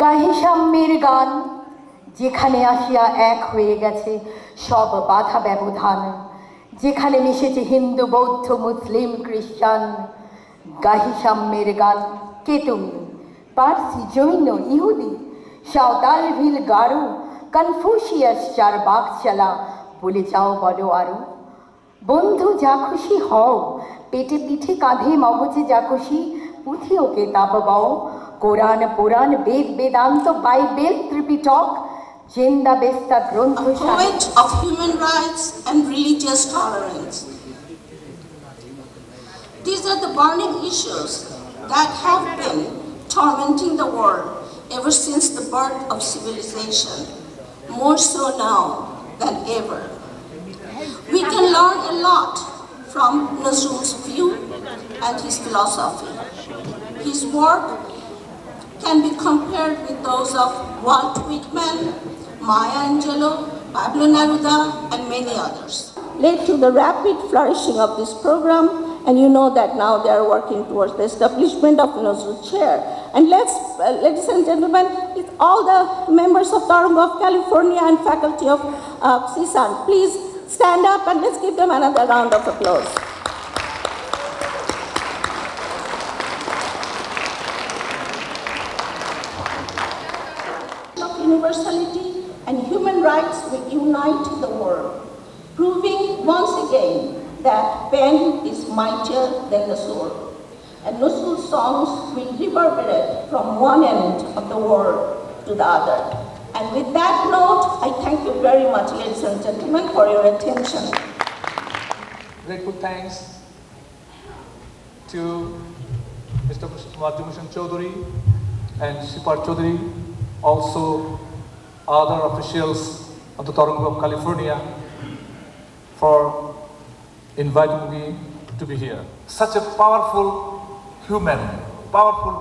গাহি সাম্যের গান যেখানে আসিয়া এক হয়ে গেছে সব বাধা ব্যবধান, যেখানে মিশেছে হিন্দু বৌদ্ধ মুসলিম খ্রিস্টান। গাহি সাম্যের গান। কে তুমি? পার্সি, জৈন, ইহুদি, সাঁওতাল, ভিল, গারো, কনফুসিয়াস, চার বাঘ চালা, বলে যাও বলো আরো। বন্ধু যা খুশি হও, পেটে পিঠে কাঁধে মগজে যা খুশি, পুঁথি ও কেতাব বও। কোরআন পুরাণ বেদ বেদান্ত বাইবেল ত্রিপিটক জেন্দা বেস্তা গ্রন্থ। A poet of human rights and religious tolerance. These are the burning issues that have been tormenting the world ever since the birth of civilization, more so now than ever. We can learn a lot from Nazrul's view and his philosophy. His work can be compared with those of Walt Whitman, Maya Angelou, Pablo Neruda, and many others. Led to the rapid flourishing of this program, and you know that now they are working towards the establishment of Nazrul Chair. And ladies and gentlemen, with all the members of Tarango of California and faculty of CSUN, please stand up and let's give them another round of applause. Universality and human rights will unite the world, proving once again that pen is mightier than the sword. And Nazrul's songs will reverberate from one end of the world to the other. And with that note, I thank you very much, ladies and gentlemen, for your attention. Grateful thanks to Mr. Marjumushan Chaudhary and Sipar Chaudhary, also other officials of the Tarango of California, for inviting me to be here. Such a powerful human, powerful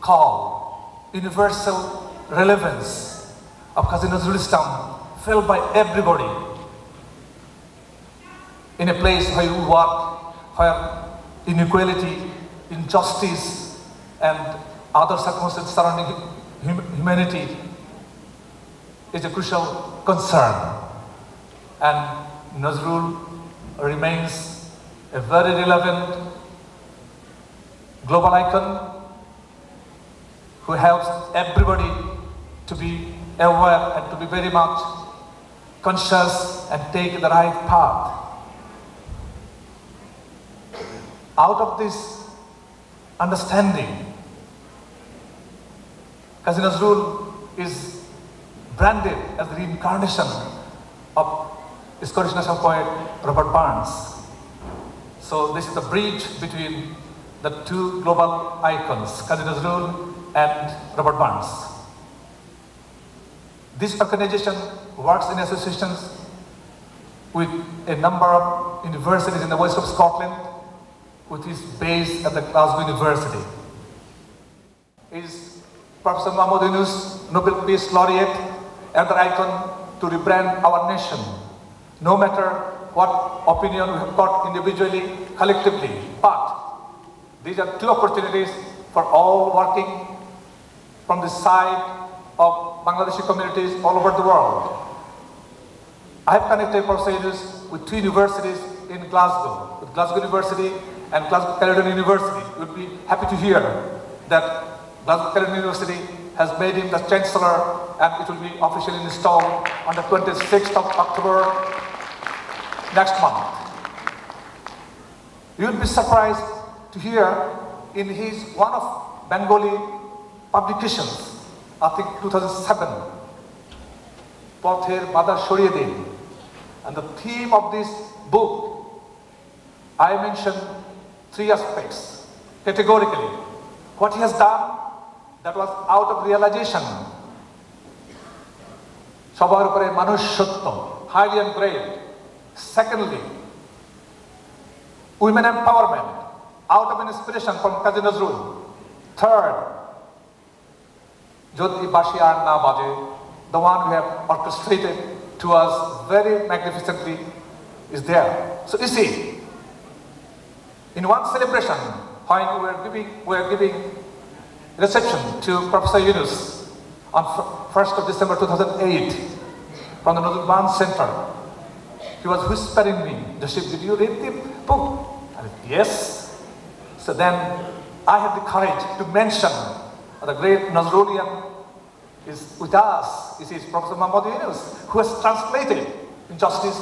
call, universal relevance of Kazi Nazrul Islam felt by everybody in a place where you work, where inequality, injustice, and other circumstances surrounding humanity is a crucial concern. And Nazrul remains a very relevant global icon who helps everybody to be aware and to be very much conscious and take the right path. Out of this understanding, Kazi Nazrul is branded as the reincarnation of Scottish national poet Robert Burns. So this is the bridge between the two global icons, Kazi Nazrul and Robert Burns. This organization works in associations with a number of universities in the west of Scotland, which is based at the Glasgow University. Is Professor Mahmoud Yunus, Nobel Peace Laureate, another icon to rebrand our nation, no matter what opinion we have got individually, collectively. But these are two opportunities for all working from the side of Bangladeshi communities all over the world. I have connected Professor Yunus with two universities in Glasgow, with Glasgow University and Glasgow Caledonian University. You would be happy to hear that Glasgow Caledonian University has made him the Chancellor, and it will be officially installed on the 26th of October next month. You will be surprised to hear in his one of Bengali publications, I think 2007, Pother Badar Shoriyedin, and the theme of this book, I mentioned three aspects categorically. What he has done that was out of realization. Sabar upore manush sotto, highly engraved. Secondly, women empowerment, out of an inspiration from Kazi Nazrul. Third, Jyoti Bashi Ar Na Baje, the one we have orchestrated to us very magnificently, is there. So you see, in one celebration, when we were giving reception to Professor Yunus, on 1st of December 2008 from the Nazrul Center. He was whispering me, "Jashib, did you read the book?" I said, "Yes." So then I had the courage to mention the great Nazrulian is with us. This is Professor Muhammad Yunus, who has translated injustice,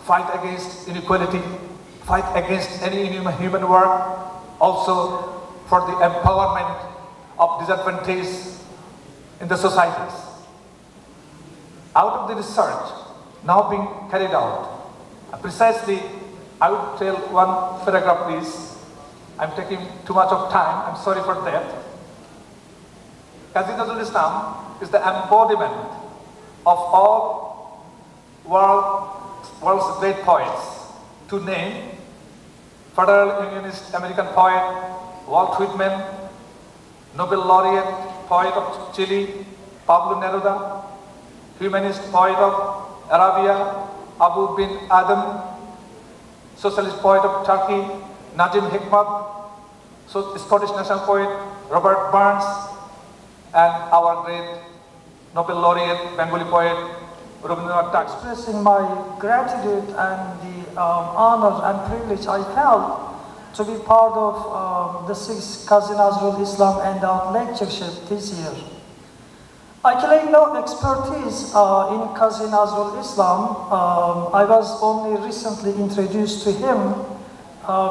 fight against inequality, fight against any inhuman work, also for the empowerment of disadvantaged in the societies. Out of the research now being carried out, precisely, I would tell one paragraph, please. I'm taking too much of time, I'm sorry for that. Kazi Nazrul Islam is the embodiment of all world's great poets, to name Federal Unionist American poet Walt Whitman, Nobel laureate poet of Chile Pablo Neruda, humanist poet of Arabia Abu bin Adam, socialist poet of Turkey Najim Hikmat, Scottish national poet Robert Burns, and our great Nobel laureate Bengali poet Rabindranath Tagore. Expressing my gratitude and the honor and privilege I felt to be part of the 6th Kazi Nazrul Islam Endowed Lectureship this year. I claim no expertise in Kazi Nazrul Islam. I was only recently introduced to him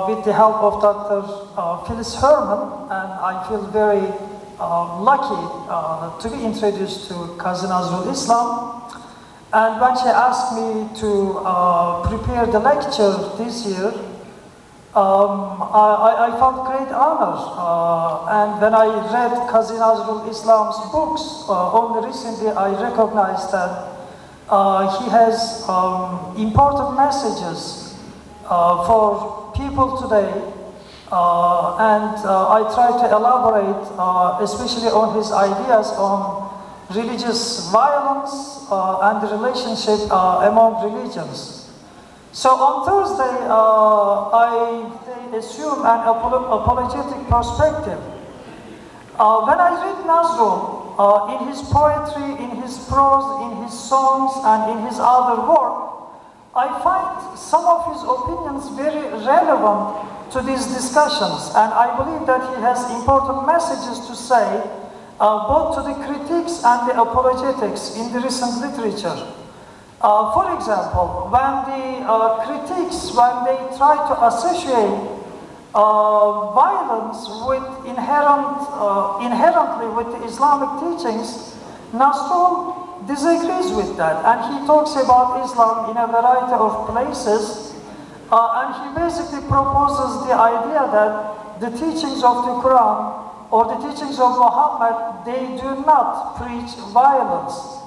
with the help of Dr. Phyllis Herman, and I feel very lucky to be introduced to Kazi Nazrul Islam. And when she asked me to prepare the lecture this year, I felt great honor. And when I read Kazi Nazrul Islam's books, only recently I recognized that he has important messages for people today. And I try to elaborate, especially on his ideas on religious violence and the relationship among religions. So on Thursday, I assume an apologetic perspective. When I read Nazrul, in his poetry, in his prose, in his songs, and in his other work, I find some of his opinions very relevant to these discussions, and I believe that he has important messages to say, both to the critics and the apologetics in the recent literature. For example, when the critics, when they try to associate violence with inherently with the Islamic teachings, Nazrul disagrees with that, and he talks about Islam in a variety of places, and he basically proposes the idea that the teachings of the Quran or the teachings of Muhammad, they do not preach violence.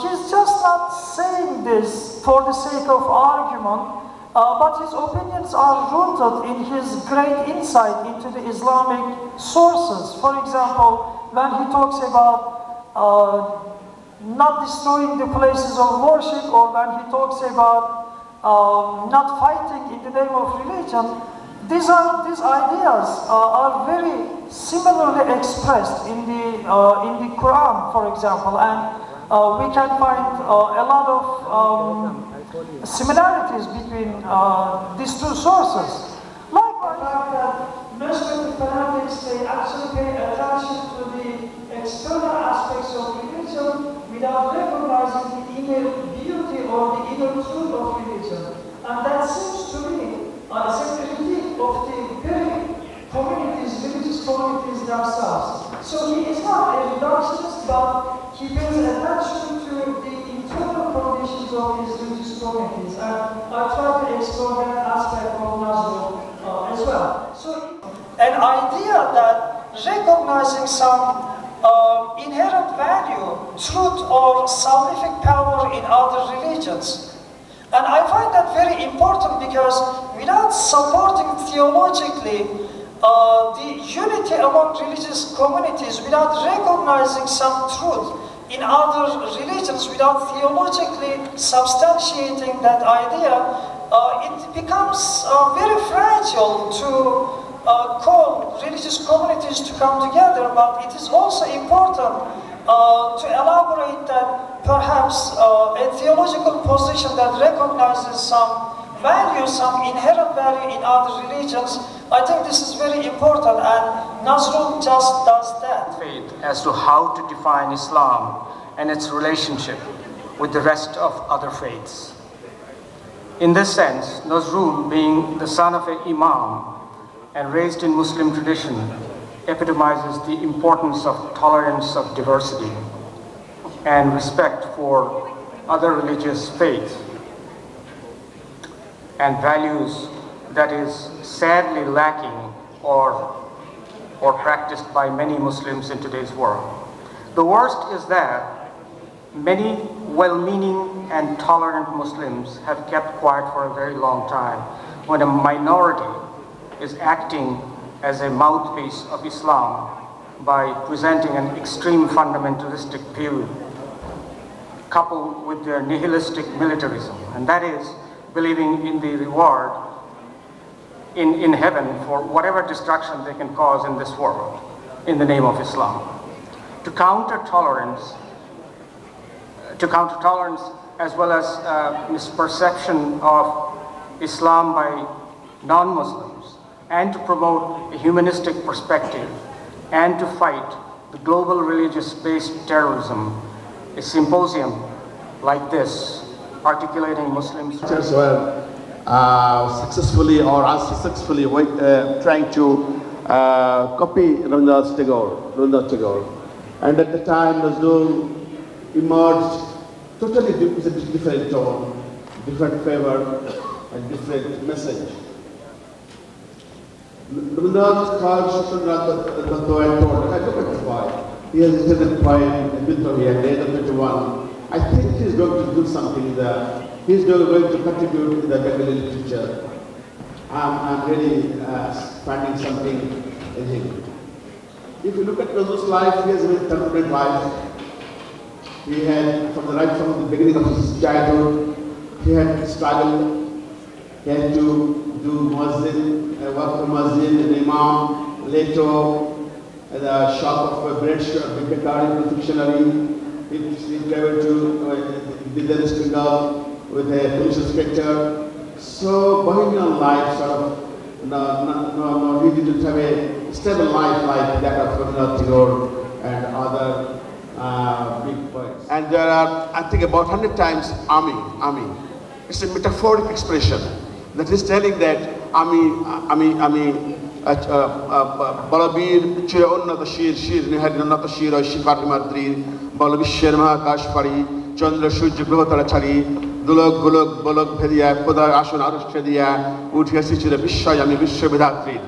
He's just not saying this for the sake of argument, but his opinions are rooted in his great insight into the Islamic sources. For example, when he talks about not destroying the places of worship, or when he talks about not fighting in the name of religion, these ideas are very similarly expressed in the Quran, for example, and we can find a lot of similarities between these two sources. Likewise, the fact that most of the fanatics, they actually pay attention to the external aspects of religion without recognizing the inner beauty or the inner truth of religion. And that seems to me as a critique of the very communities, religious communities themselves. So he is not a reductionist, but he pays attention to the internal conditions of his religious communities. And I try to explore that aspect of Nazrul as well. So an idea that recognizing some inherent value, truth, or salvific power in other religions. And I find that very important because without supporting theologically the unity among religious communities, without recognizing some truth in other religions, without theologically substantiating that idea, it becomes very fragile to call religious communities to come together, but it is also important to elaborate that perhaps a theological position that recognizes some value, some inherent value in other religions. I think this is very important, and Nazrul just does that. Faith as to how to define Islam and its relationship with the rest of other faiths. In this sense, Nazrul, being the son of an imam and raised in Muslim tradition, epitomizes the importance of tolerance of diversity and respect for other religious faiths and values that is sadly lacking or practiced by many Muslims in today's world. The worst is that many well-meaning and tolerant Muslims have kept quiet for a very long time when a minority is acting as a mouthpiece of Islam by presenting an extreme fundamentalistic view coupled with their nihilistic militarism, and that is believing in the reward in heaven for whatever destruction they can cause in this world in the name of Islam. To counter tolerance as well as misperception of Islam by non-Muslims, and to promote a humanistic perspective, and to fight the global religious-based terrorism, a symposium like this, articulating Muslims were successfully or unsuccessfully trying to copy Rabindranath Tagore. And at the time, Nazrul emerged totally with a different tone, different flavor, and different message. Rabindranath called Rabindranath the poet, look at the boy. He has written a poem, a bit of the age of 21. I think he's going to do something there. He's going to contribute to the Bengali literature. I'm really finding something in him. If you look at Nazrul's life, he has a very turbulent life. He had, from the beginning of his childhood, he had struggled. He had to do muezzin, work for muezzin, an imam, later the shop of a bread shop, a bakery, confectionery. He traveled to the Bengal with a police inspector. So bohemian life, sort of, he didn't have a stable life like that of Rabindranath Tagore and other big poets. And there are, I think, about 100 times army. It's a metaphoric expression that is telling that army, Balabir, Chirona the Shir, Nihadana the Shir, Shifati Madri, Balabi Sherma, Kashpari, Chandra Shuj, Grotarachari, Dulog, Gulog, Bolog, Pedia, Poda, Ashon, Arushadia, Utiasichi, the Bishayami, Vishavidatri.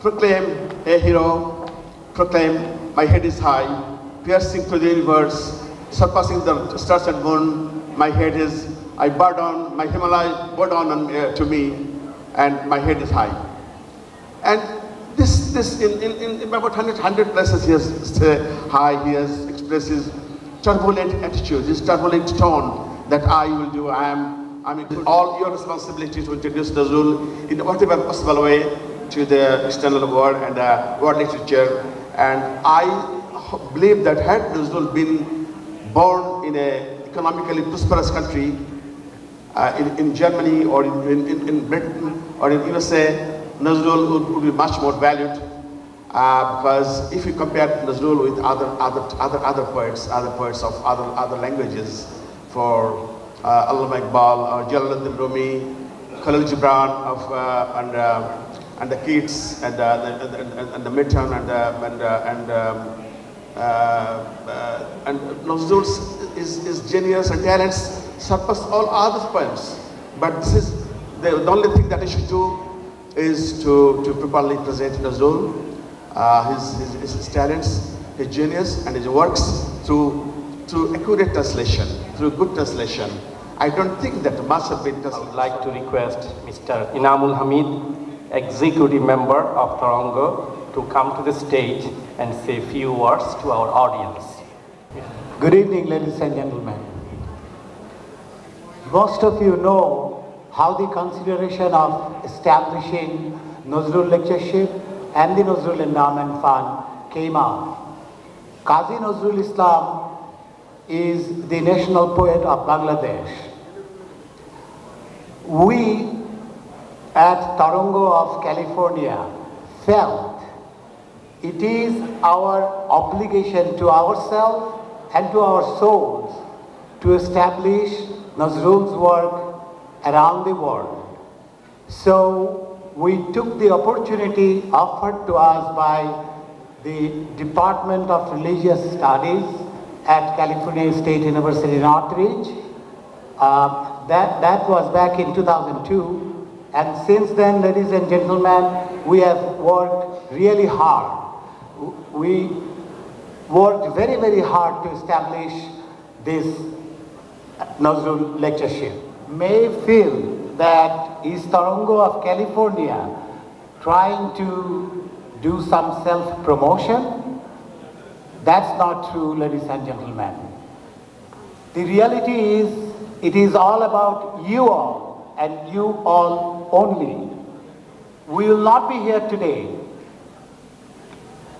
Proclaim, a hero, proclaim, my head is high, piercing through the universe, surpassing the stars and moon, my head is, I bow down, my Himalaya bow down to me, and my head is high. And this in about 100 places he has high, he has expressed his turbulent attitude, his turbulent tone that I will do, I am all your responsibility to introduce Nazrul in whatever possible way to the external world and world literature. And I believe that had Nazrul been born in an economically prosperous country, in Germany or in Britain or in USA, Nazrul would be much more valued because if you compare Nazrul with other poets of other languages, for Allama Iqbal or Jalaluddin Rumi, Khalil Gibran and the Keats and the Milton and Nazrul is genius and talents surpass all other poems. But this is the only thing that I should do is to properly present Nazrul, his talents, his genius, and his works through accurate translation, through good translation. I don't think that much have been translated. I would like to request Mr. Inamul Hamid, Executive Member of Tarango, to come to the stage and say a few words to our audience. Good evening, ladies and gentlemen. Most of you know how the consideration of establishing Nazrul Lectureship and the Nazrul Endowment Fund came out. Kazi Nazrul Islam is the national poet of Bangladesh. We at Tarongo of California felt it is our obligation to ourselves and to our souls to establish Nazrul's work around the world. So we took the opportunity offered to us by the Department of Religious Studies at California State University, Northridge. That was back in 2002. And since then, ladies and gentlemen, we have worked really hard. We worked very, very hard to establish this Nazrul Lectureship. May feel that is Tarongo of California trying to do some self-promotion. That's not true, ladies and gentlemen. The reality is, it is all about you all and you all only. We will not be here today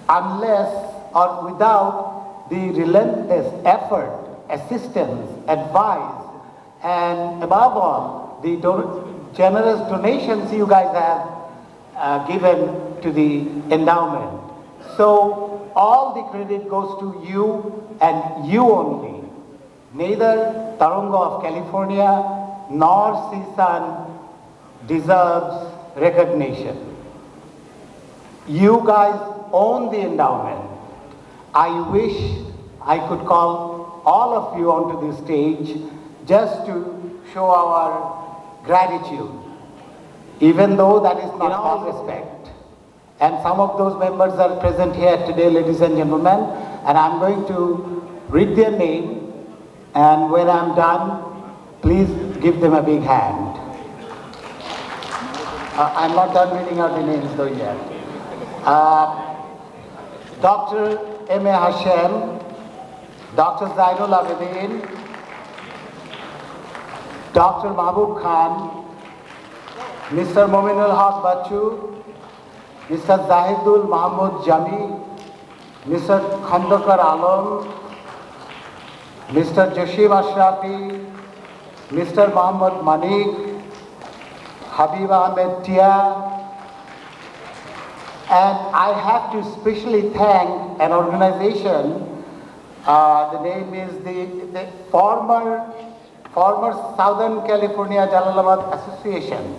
unless or without the relentless effort, assistance, advice, and above all, the generous donations you guys have given to the endowment. So all the credit goes to you and you only. Neither Tarongo of California nor CSUN deserves recognition. You guys own the endowment. I wish I could call all of you onto the stage just to show our gratitude, even though that is not in all respect. And some of those members are present here today, ladies and gentlemen, and I'm going to read their name, and when I'm done, please give them a big hand. I'm not done reading out the names though yet. Dr. M.A. Hassan, Dr. Zainul Abedin, Dr. Mahbub Khan, Mr. Mominul Haq Bachu, Mr. Zahidul Mahmud Jami, Mr. Khandakar Alam, Mr. Joshim Ashrafi, Mr. Muhammad Manik, Habib Ahmed Tia, and I have to specially thank an organization, the name is the former Southern California Jalalabad Association.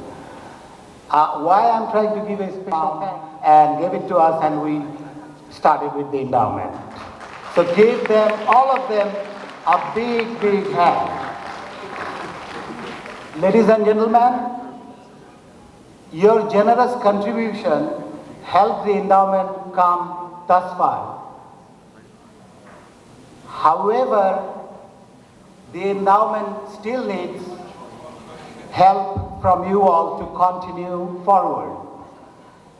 Why I'm trying to give a special thanks and gave it to us, and we started with the endowment. So give them, all of them, a big, big hand. Ladies and gentlemen, your generous contribution helped the endowment come thus far. However, the endowment still needs help from you all to continue forward.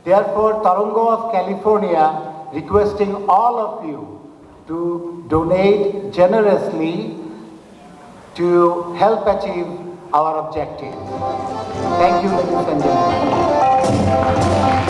Therefore, Tarongo of California requesting all of you to donate generously to help achieve our objectives. Thank you, ladies and gentlemen.